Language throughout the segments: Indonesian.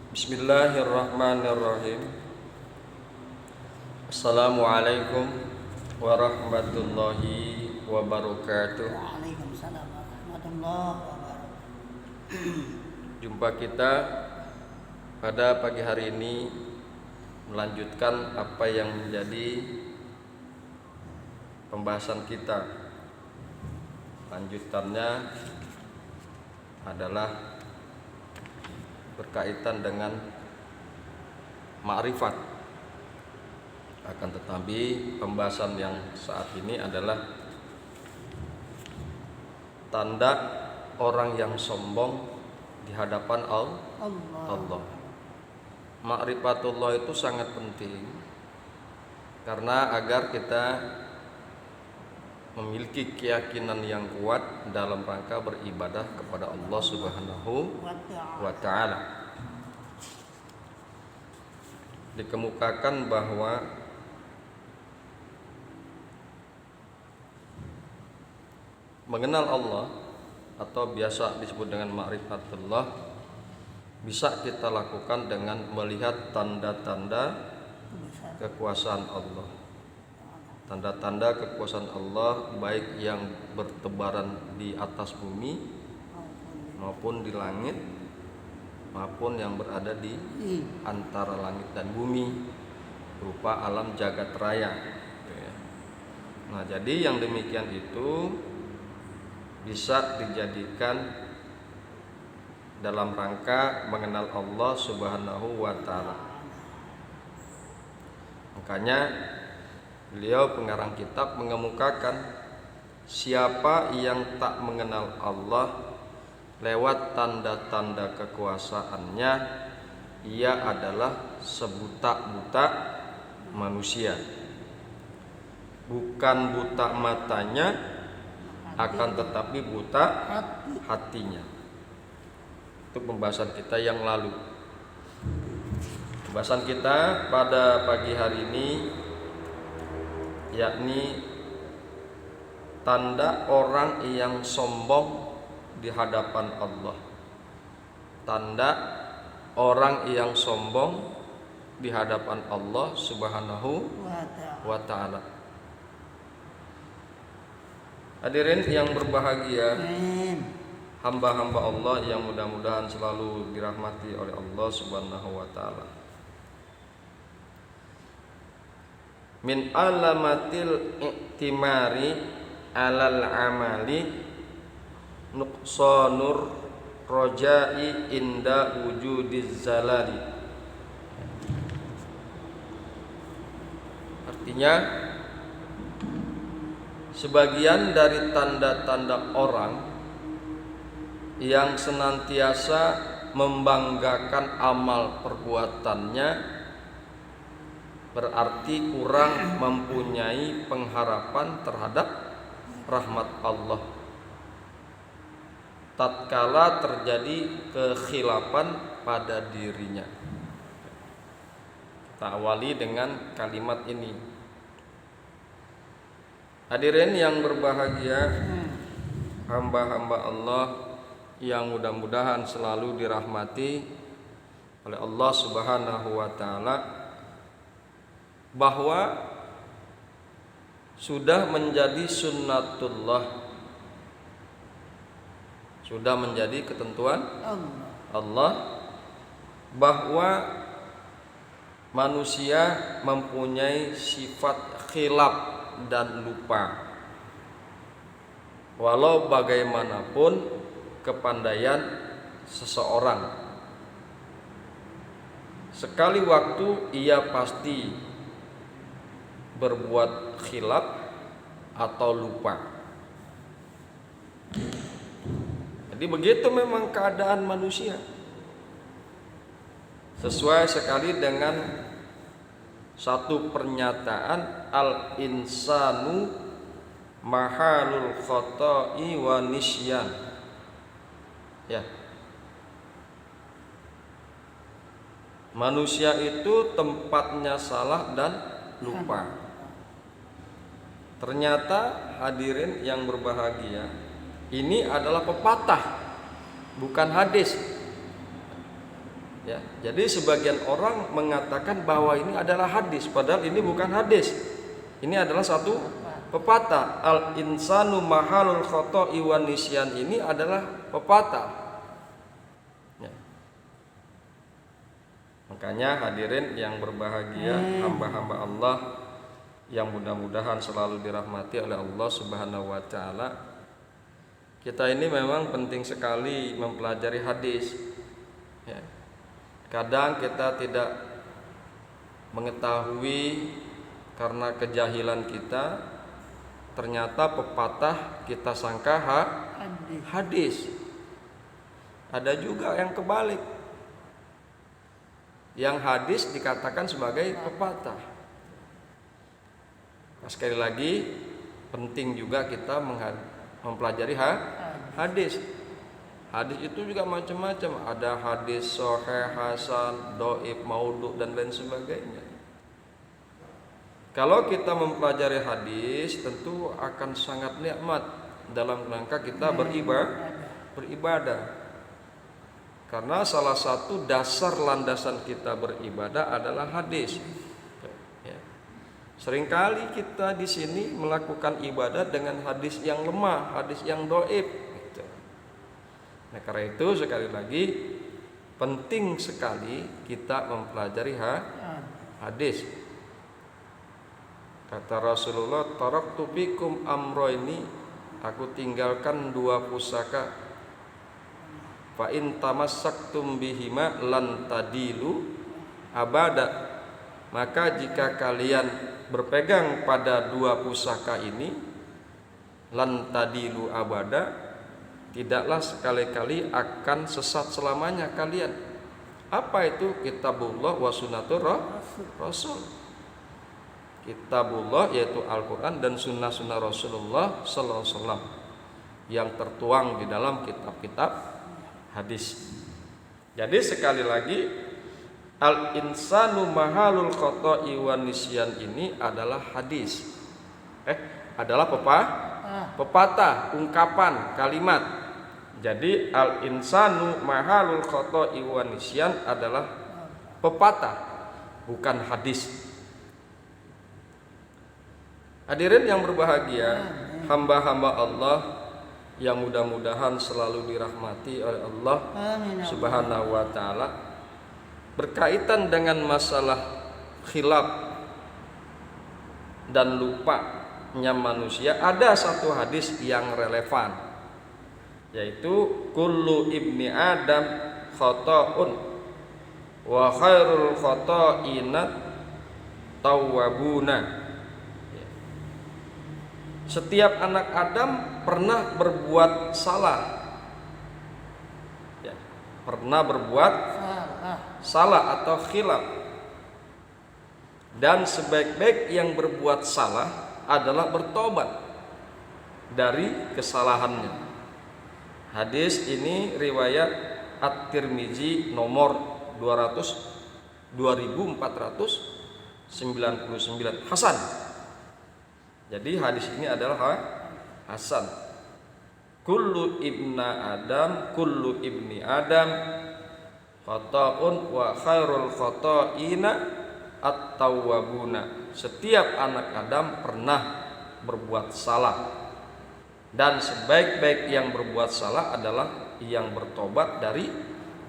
Bismillahirrahmanirrahim. Assalamualaikum warahmatullahi wabarakatuh. Waalaikumsalam warahmatullahi wabarakatuh. Jumpa kita pada pagi hari ini melanjutkan apa yang menjadi pembahasan kita. Lanjutannya adalah berkaitan dengan ma'rifat. Akan tetapi pembahasan yang saat ini adalah tanda orang yang sombong di hadapan Allah. Ma'rifatullah itu sangat penting karena agar kita memiliki keyakinan yang kuat dalam rangka beribadah kepada Allah Subhanahu wa ta'ala. Dikemukakan bahwa mengenal Allah atau biasa disebut dengan ma'rifatullah bisa kita lakukan dengan melihat tanda-tanda kekuasaan Allah. Tanda-tanda kekuasaan Allah baik yang bertebaran di atas bumi maupun di langit maupun yang berada di antara langit dan bumi berupa alam jagat raya. Nah, jadi yang demikian itu bisa dijadikan dalam rangka mengenal Allah Subhanahu wa ta'ala. Makanya beliau pengarang kitab mengemukakan siapa yang tak mengenal Allah lewat tanda-tanda kekuasaannya, ia adalah sebuta-buta manusia. Bukan buta matanya, akan tetapi buta hatinya. Itu pembahasan kita yang lalu. Pembahasan kita pada pagi hari ini yakni tanda orang yang sombong di hadapan Allah. Tanda orang yang sombong di hadapan Allah Subhanahu wa ta'ala. Hadirin yang berbahagia, hamba-hamba Allah yang mudah-mudahan selalu dirahmati oleh Allah Subhanahu wa ta'ala. Min alamatil i'timari alal amali nuqsanur rojai inda wujudiz zalali. Artinya, sebagian dari tanda-tanda orang yang senantiasa membanggakan amal perbuatannya berarti kurang mempunyai pengharapan terhadap rahmat Allah tatkala terjadi kekhilafan pada dirinya. Kita awali dengan kalimat ini. Hadirin yang berbahagia, hamba-hamba Allah yang mudah-mudahan selalu dirahmati oleh Allah Subhanahu wa ta'ala, bahwa sudah menjadi sunnatullah, sudah menjadi ketentuan Allah bahwa manusia mempunyai sifat khilaf dan lupa, walau bagaimanapun kepandaian seseorang. Sekali waktu ia pasti berbuat khilaf atau lupa. Jadi begitu memang keadaan manusia. Sesuai sekali dengan satu pernyataan, al-insanu mahalul khoto'i wa nisyan. Ya. Manusia itu tempatnya salah dan lupa. Ternyata hadirin yang berbahagia, ini adalah pepatah, bukan hadis. Ya, jadi sebagian orang mengatakan bahwa ini adalah hadis, padahal ini bukan hadis. Ini adalah satu pepatah. Al insanu mahalul khoto'i wan nisyan, ini adalah pepatah. Ya. Makanya hadirin yang berbahagia, hamba-hamba Allah yang mudah-mudahan selalu dirahmati oleh Allah Subhanahu wa taala. Kita ini memang penting sekali mempelajari hadis. Ya. Kadang kita tidak mengetahui karena kejahilan kita, ternyata pepatah kita sangka hadis. Ada juga yang kebalik, yang hadis dikatakan sebagai pepatah. Nah, sekali lagi penting juga kita mempelajari hadis. Hadis itu juga macam-macam. Ada hadis sahih, hasan, dhaif, maudhu dan lain sebagainya. Kalau kita mempelajari hadis, tentu akan sangat nikmat dalam rangka kita beribadah. Karena salah satu dasar landasan kita beribadah adalah hadis. Seringkali kita di sini melakukan ibadah dengan hadis yang lemah, hadis yang dhaif. Gitu. Nah, karena itu sekali lagi penting sekali kita mempelajari hadis. Kata Rasulullah, taraktu fikum amroini, aku tinggalkan dua pusaka. Fa in tamassaktum bihima lan tadilu abada. Maka jika kalian berpegang pada dua pusaka ini, lan tadilu abada, tidaklah sekali-kali akan sesat selamanya kalian. Apa itu? Kitabullah wa sunnatur Rasul. Kitabullah yaitu Al-Quran dan sunnah-sunnah Rasulullah sallallahu alaihi wasallam yang tertuang di dalam kitab-kitab hadis. Jadi sekali lagi, al insanu mahalul khoto'i wan nisyan ini adalah hadis. Adalah pepatah, ungkapan, kalimat. Jadi al insanu mahalul khoto'i wan nisyan adalah pepatah, bukan hadis. Hadirin yang berbahagia, hamba-hamba Allah yang mudah-mudahan selalu dirahmati oleh Allah Subhanahu wa taala. Berkaitan dengan masalah khilaf dan lupanya manusia, ada satu hadis yang relevan, yaitu kullu ibni adam khata'un wa khairul khata'ina tawwabuna. Setiap anak Adam pernah berbuat salah, ya, pernah berbuat salah atau khilaf, dan sebaik-baik yang berbuat salah adalah bertobat dari kesalahannya. Hadis ini riwayat At-Tirmizi nomor 2499, hasan. Jadi hadis ini adalah hasan. Kullu ibna Adam, kullu ibni Adam khata'un wa khairul khata'ina at-tawwabuna. Setiap anak Adam pernah berbuat salah, dan sebaik-baik yang berbuat salah adalah yang bertobat dari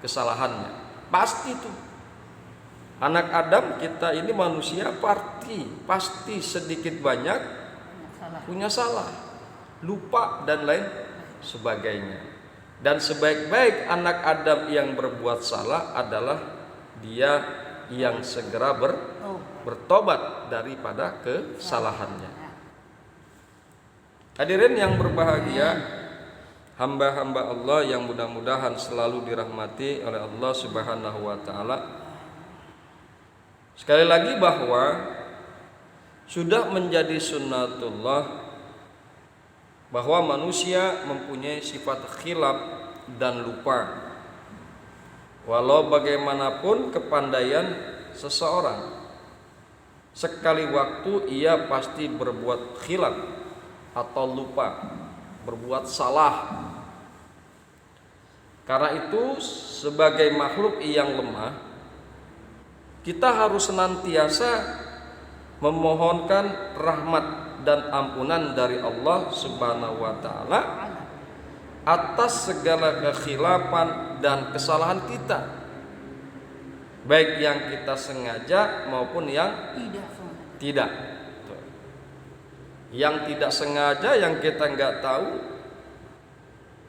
kesalahannya. Pasti itu. Anak Adam kita ini manusia pasti sedikit banyak punya salah, lupa dan lain sebagainya. Dan sebaik-baik anak Adam yang berbuat salah adalah dia yang segera bertobat daripada kesalahannya. Hadirin yang berbahagia, hamba-hamba Allah yang mudah-mudahan selalu dirahmati oleh Allah Subhanahu wa taala. Sekali lagi bahwa sudah menjadi sunnatullah bahwa manusia mempunyai sifat khilaf dan lupa. Walau bagaimanapun kepandaian seseorang, sekali waktu ia pasti berbuat khilaf atau lupa, berbuat salah. Karena itu sebagai makhluk yang lemah, kita harus senantiasa memohonkan rahmat dan ampunan dari Allah Subhanahu wa taala atas segala kekhilafan dan kesalahan kita, baik yang kita sengaja maupun yang tidak. Yang tidak sengaja, yang kita nggak tahu,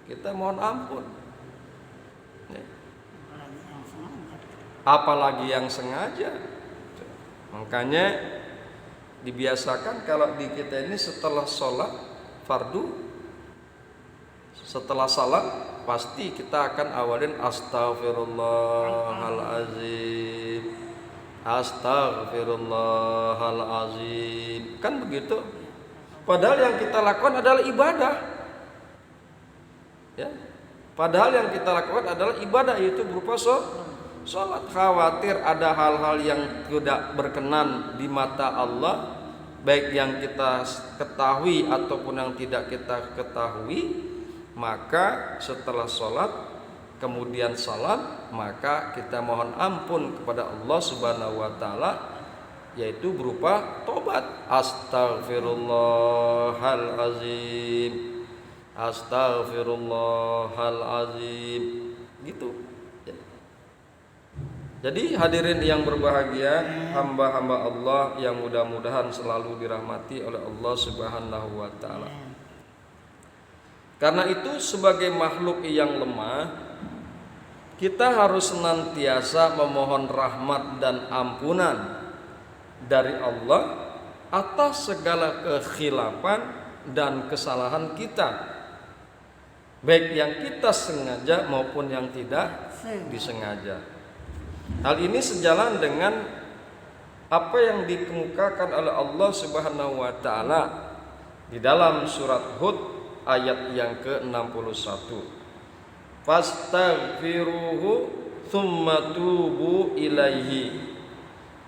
kita mohon ampun. Apalagi yang sengaja. Makanya dibiasakan kalau di kita ini setelah sholat fardu, setelah salat pasti kita akan awalin astaghfirullahalazim, astaghfirullahalazim, kan begitu. Padahal yang kita lakukan adalah ibadah, ya. Padahal yang kita lakukan adalah ibadah, yaitu berupa sholat. Khawatir ada hal-hal yang tidak berkenan di mata Allah, baik yang kita ketahui ataupun yang tidak kita ketahui, maka setelah sholat kemudian salam, maka kita mohon ampun kepada Allah Subhanahu wa taala, yaitu berupa tobat. Astaghfirullahalazim, astaghfirullahalazim, gitu. Jadi hadirin yang berbahagia, hamba-hamba Allah yang mudah-mudahan selalu dirahmati oleh Allah Subhanahu wa taala. Karena itu sebagai makhluk yang lemah, kita harus senantiasa memohon rahmat dan ampunan dari Allah atas segala kekhilafan dan kesalahan kita, baik yang kita sengaja maupun yang tidak disengaja. Hal ini sejalan dengan apa yang dikemukakan oleh Allah Subhanahu wa taala di dalam surat Hud ayat yang ke-61. Fastaghfiruhu tsumma tubu ilaihi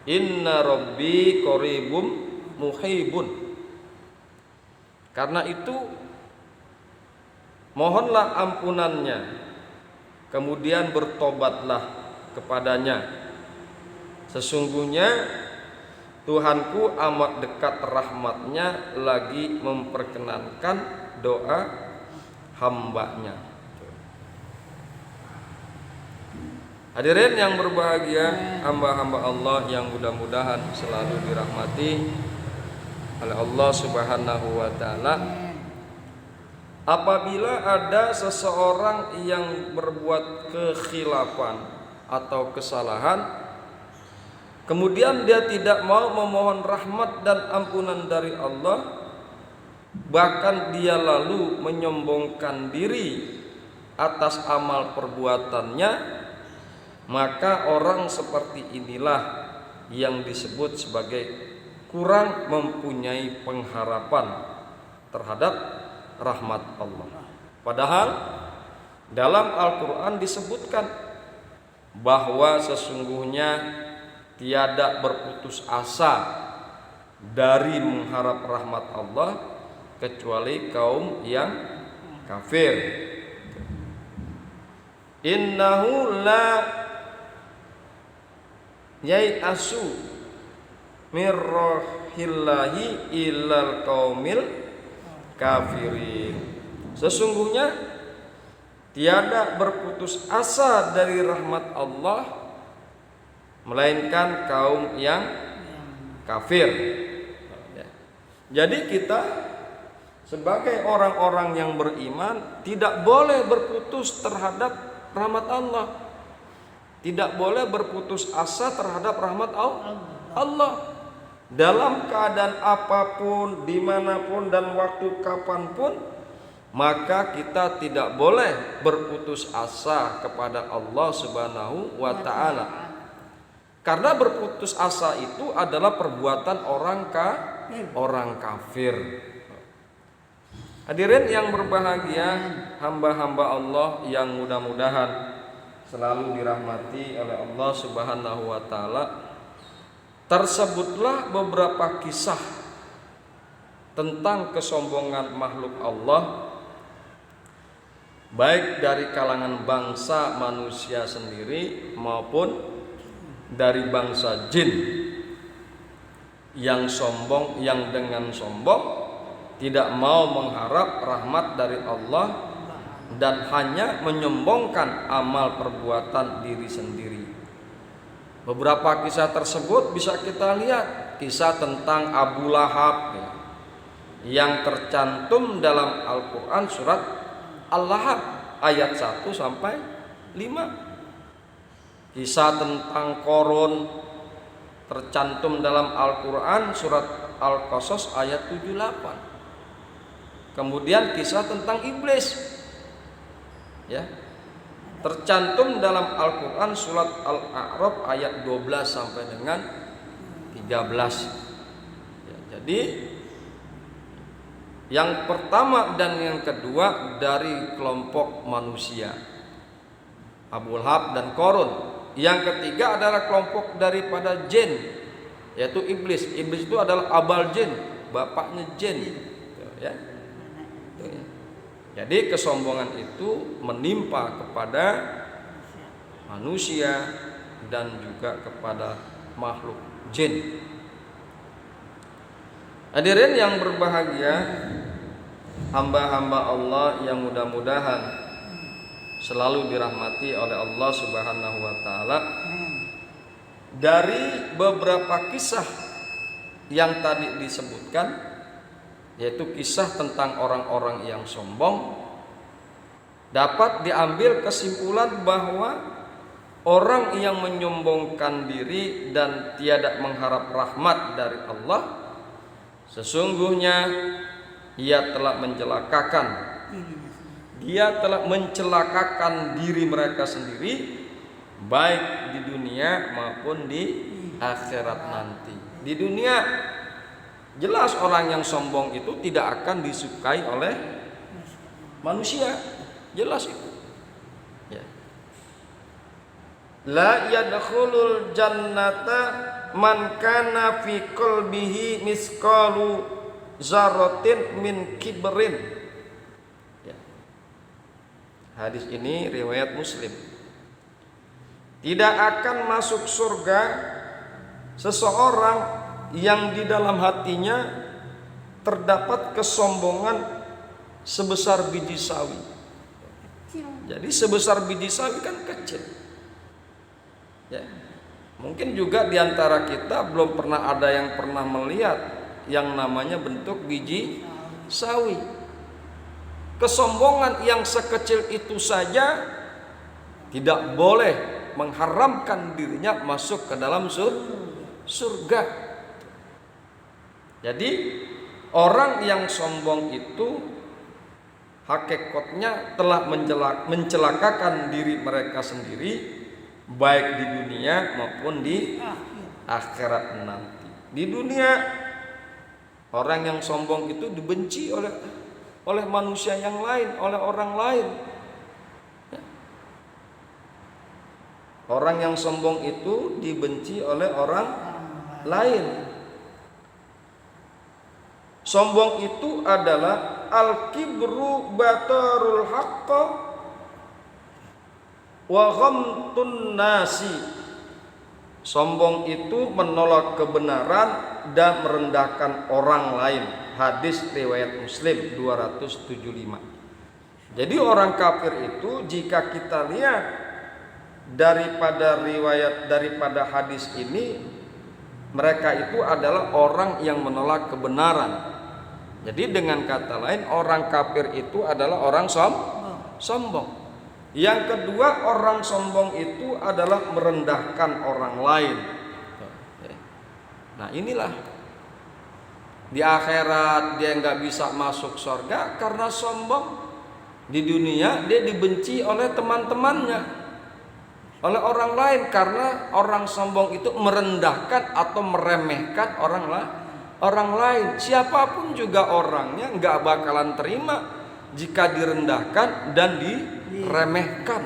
inna rabbi qaribum muhibun. Karena itu mohonlah ampunannya, kemudian bertobatlah kepadanya. Sesungguhnya Tuhanku amat dekat rahmatnya, lagi memperkenankan doa hambanya. Hadirin yang berbahagia, hamba-hamba Allah yang mudah-mudahan selalu dirahmati oleh Allah Subhanahu wa taala. Apabila ada seseorang yang berbuat kekhilafan atau kesalahan, kemudian dia tidak mau memohon rahmat dan ampunan dari Allah, bahkan dia lalu menyombongkan diri atas amal perbuatannya, maka orang seperti inilah yang disebut sebagai kurang mempunyai pengharapan terhadap rahmat Allah. Padahal dalam Al-Quran disebutkan bahwa sesungguhnya tiada berputus asa dari mengharap rahmat Allah kecuali kaum yang kafir. Innahu la yai'asu mir rahillahi illal qaumil kafirin. Sesungguhnya tiada berputus asa dari rahmat Allah melainkan kaum yang kafir. Jadi kita sebagai orang-orang yang beriman tidak boleh berputus terhadap rahmat Allah, tidak boleh berputus asa terhadap rahmat Allah. Dalam keadaan apapun, dimanapun dan waktu kapanpun, maka kita tidak boleh berputus asa kepada Allah Subhanahu wa ta'ala. Karena berputus asa itu adalah perbuatan orang kafir. Hadirin yang berbahagia, hamba-hamba Allah yang mudah-mudahan selalu dirahmati oleh Allah Subhanahu wa ta'ala. Tersebutlah beberapa kisah tentang kesombongan makhluk Allah baik dari kalangan bangsa manusia sendiri maupun dari bangsa jin yang sombong, yang dengan sombong tidak mau mengharap rahmat dari Allah dan hanya menyombongkan amal perbuatan diri sendiri. Beberapa kisah tersebut bisa kita lihat, kisah tentang Abu Lahab yang tercantum dalam Al-Quran surat Al-Lahab ayat 1 sampai 5. Kisah tentang Qarun tercantum dalam Al-Quran surat Al-Qasas ayat 78. Kemudian kisah tentang iblis ya, tercantum dalam Al-Quran surat Al-A'raf ayat 12 sampai dengan 13 ya, jadi yang pertama dan yang kedua dari kelompok manusia, Abu Lahab dan Qarun. Yang ketiga adalah kelompok daripada jin, yaitu iblis. Iblis itu adalah abal jin, bapaknya jin ya. Jadi kesombongan itu menimpa kepada manusia dan juga kepada makhluk jin. Hadirin yang berbahagia, hamba-hamba Allah yang mudah-mudahan selalu dirahmati oleh Allah Subhanahu wa taala. Dari beberapa kisah yang tadi disebutkan, yaitu kisah tentang orang-orang yang sombong, dapat diambil kesimpulan bahwa orang yang menyombongkan diri dan tiada mengharap rahmat dari Allah, sesungguhnya ia telah mencelakakan diri mereka sendiri, baik di dunia maupun di akhirat nanti. Di dunia jelas orang yang sombong itu tidak akan disukai oleh manusia, jelas itu ya. La yadkhulul jannata man kana fi qalbihi misqalu zarratin min kibrin ya. Hadis ini riwayat Muslim. Tidak akan masuk surga seseorang yang di dalam hatinya terdapat kesombongan sebesar biji sawi. Jadi sebesar biji sawi kan kecil ya. Mungkin juga diantara kita belum pernah ada yang pernah melihat yang namanya bentuk biji sawi. Kesombongan yang sekecil itu saja tidak boleh mengharamkan dirinya masuk ke dalam surga. Jadi orang yang sombong itu hakikatnya telah mencelakakan diri mereka sendiri, baik di dunia maupun di akhirat nanti. Di dunia orang yang sombong itu dibenci oleh manusia yang lain, oleh orang lain. Orang yang sombong itu dibenci oleh orang lain. Sombong itu adalah al-kibru batarul haqqa wa ghamtun nasi. Sombong itu menolak kebenaran dan merendahkan orang lain. Hadis riwayat Muslim 275. Jadi orang kafir itu, jika kita lihat daripada hadis ini, mereka itu adalah orang yang menolak kebenaran. Jadi dengan kata lain, orang kafir itu adalah orang sombong. Yang kedua, orang sombong itu adalah merendahkan orang lain. Nah inilah, di akhirat dia nggak bisa masuk surga karena sombong. Di dunia dia dibenci oleh teman-temannya, oleh orang lain, karena orang sombong itu merendahkan atau meremehkan orang lain. Siapapun juga orangnya nggak bakalan terima jika direndahkan dan diremehkan.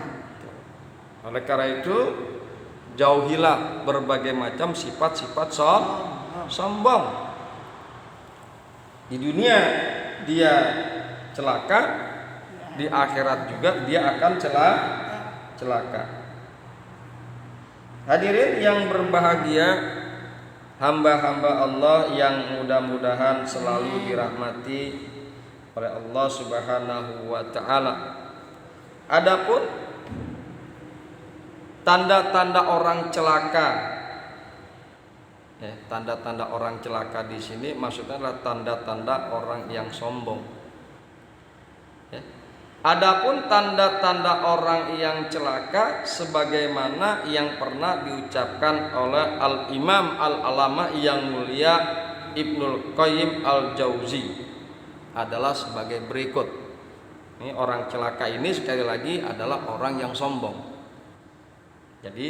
Oleh karena itu, jauhilah berbagai macam sifat-sifat sombong. Di dunia dia celaka, di akhirat juga dia akan celaka. Hadirin yang berbahagia, hamba-hamba Allah yang mudah-mudahan selalu dirahmati oleh Allah Subhanahu wa taala. Adapun tanda-tanda orang celaka, tanda-tanda orang celaka di sini maksudnya adalah tanda-tanda orang yang sombong. Adapun tanda-tanda orang yang celaka sebagaimana yang pernah diucapkan oleh Al-Imam Al-Alamah yang mulia Ibnul Qayyim Al-Jauzi adalah sebagai berikut. Ini orang celaka ini sekali lagi adalah orang yang sombong. Jadi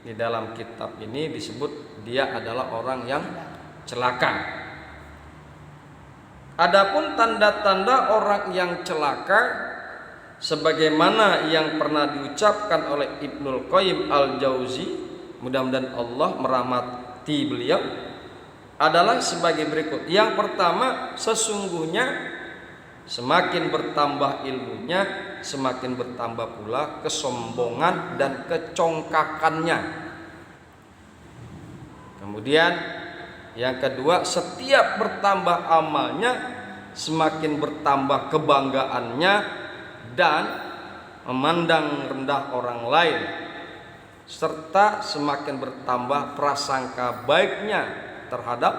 di dalam kitab ini disebut dia adalah orang yang celaka. Adapun tanda-tanda orang yang celaka sebagaimana yang pernah diucapkan oleh Ibnul Qayyim Al-Jauzi, mudah-mudahan Allah merahmati beliau, adalah sebagai berikut. Yang pertama, sesungguhnya semakin bertambah ilmunya, semakin bertambah pula kesombongan dan kecongkakannya. Kemudian yang kedua, setiap bertambah amalnya, semakin bertambah kebanggaannya dan memandang rendah orang lain, serta semakin bertambah prasangka baiknya terhadap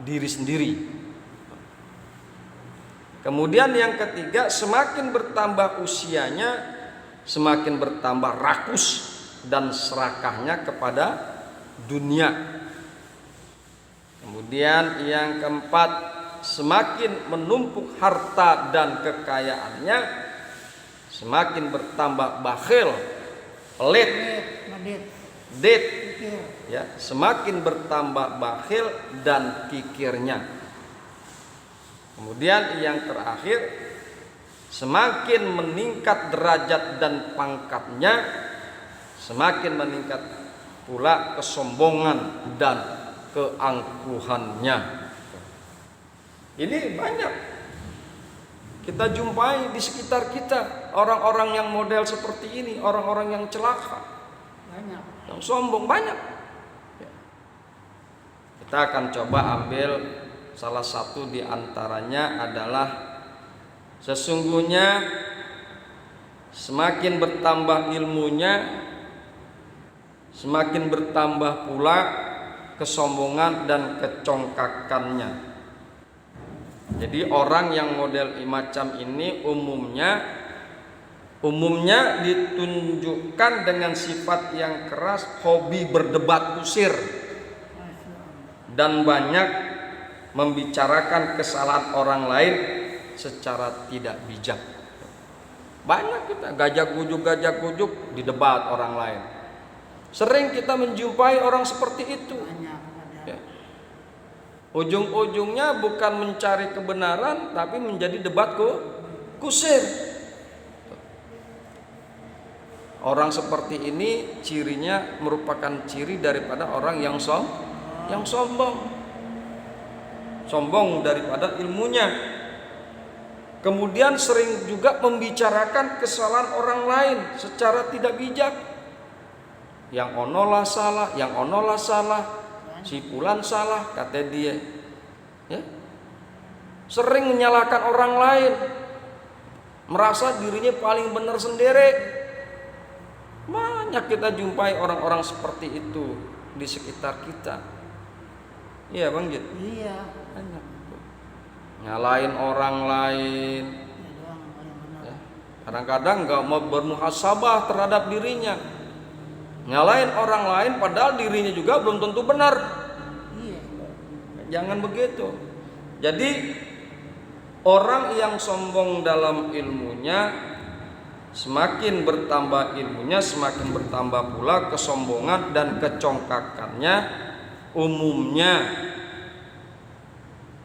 diri sendiri. Kemudian yang ketiga, semakin bertambah usianya, semakin bertambah rakus dan serakahnya kepada dunia. Kemudian yang keempat, semakin menumpuk harta dan kekayaannya, semakin bertambah bakhil, pelit, ya, semakin bertambah bakhil dan kikirnya. Kemudian yang terakhir, semakin meningkat derajat dan pangkatnya, semakin meningkat pula kesombongan dan keangkuhannya. Ini banyak kita jumpai di sekitar kita, orang-orang yang model seperti ini, orang-orang yang celaka, banyak, yang sombong banyak. Kita akan coba ambil salah satu di antaranya adalah sesungguhnya semakin bertambah ilmunya, semakin bertambah pula kesombongan dan kecongkakannya. Jadi orang yang model macam ini umumnya ditunjukkan dengan sifat yang keras, hobi berdebat kusir, dan banyak membicarakan kesalahan orang lain secara tidak bijak. Banyak kita gajak gujuk di debat orang lain. Sering kita menjumpai orang seperti itu. Ujung-ujungnya bukan mencari kebenaran, tapi menjadi debat kusir. Orang seperti ini cirinya merupakan ciri daripada orang yang sombong. Sombong daripada ilmunya. Kemudian sering juga membicarakan kesalahan orang lain secara tidak bijak. Yang onolah salah, yang onolah salah, si fulan salah, kata dia, ya. Sering menyalahkan orang lain, merasa dirinya paling benar sendiri. Banyak kita jumpai orang-orang seperti itu di sekitar kita. Iya Bang Jit? Iya. Banyak. Nyalain orang lain, ya. Kadang-kadang nggak mau bermuhasabah terhadap dirinya. Nyalain orang lain padahal dirinya juga belum tentu benar. Jangan begitu. Jadi orang yang sombong dalam ilmunya, semakin bertambah ilmunya, semakin bertambah pula kesombongan dan kecongkakannya. Umumnya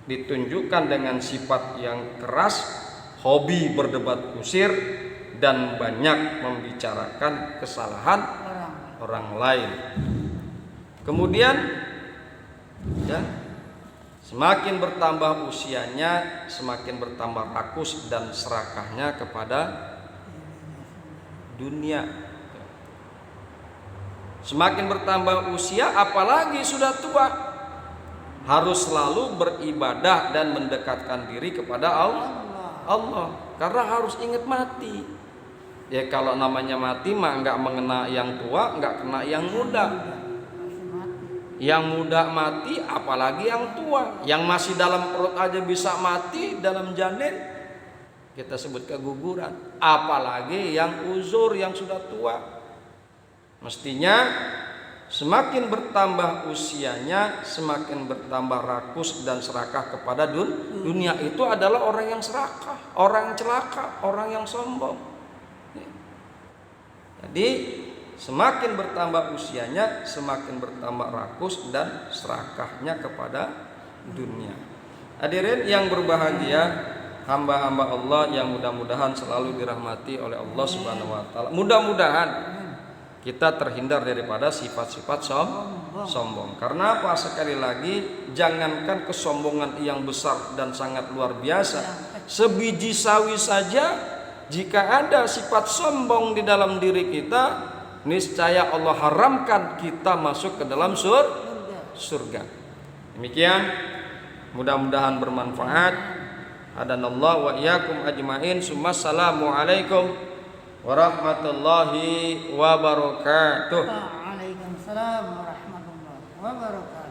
ditunjukkan dengan sifat yang keras, hobi berdebat kusir, dan banyak membicarakan kesalahan orang lain. Kemudian ya, Semakin bertambah usianya, semakin bertambah rakus dan serakahnya kepada dunia. Semakin bertambah usia, apalagi sudah tua, harus selalu beribadah dan mendekatkan diri kepada Allah. Karena harus ingat mati. Ya kalau namanya mati mah nggak mengena yang tua, nggak kena yang muda. Yang muda mati, apalagi yang tua. Yang masih dalam perut aja bisa mati, dalam janin kita sebut keguguran, apalagi yang uzur, yang sudah tua. Mestinya semakin bertambah usianya, semakin bertambah rakus dan serakah kepada dunia. Itu adalah orang yang serakah, orang yang celaka, orang yang sombong. Jadi semakin bertambah usianya, semakin bertambah rakus dan serakahnya kepada dunia. Hadirin yang berbahagia, hamba-hamba Allah yang mudah-mudahan selalu dirahmati oleh Allah Subhanahu wa taala. Mudah-mudahan kita terhindar daripada sifat-sifat sombong. Karena apa? Sekali lagi, jangankan kesombongan yang besar dan sangat luar biasa, sebiji sawi saja jika ada sifat sombong di dalam diri kita, niscaya Allah haramkan kita masuk ke dalam surga. Demikian, mudah-mudahan bermanfaat. Hadanallahu wa iyyakum ajmain. Assalamualaikum warahmatullahi wabarakatuh. Waalaikumsalam warahmatullahi wabarakatuh.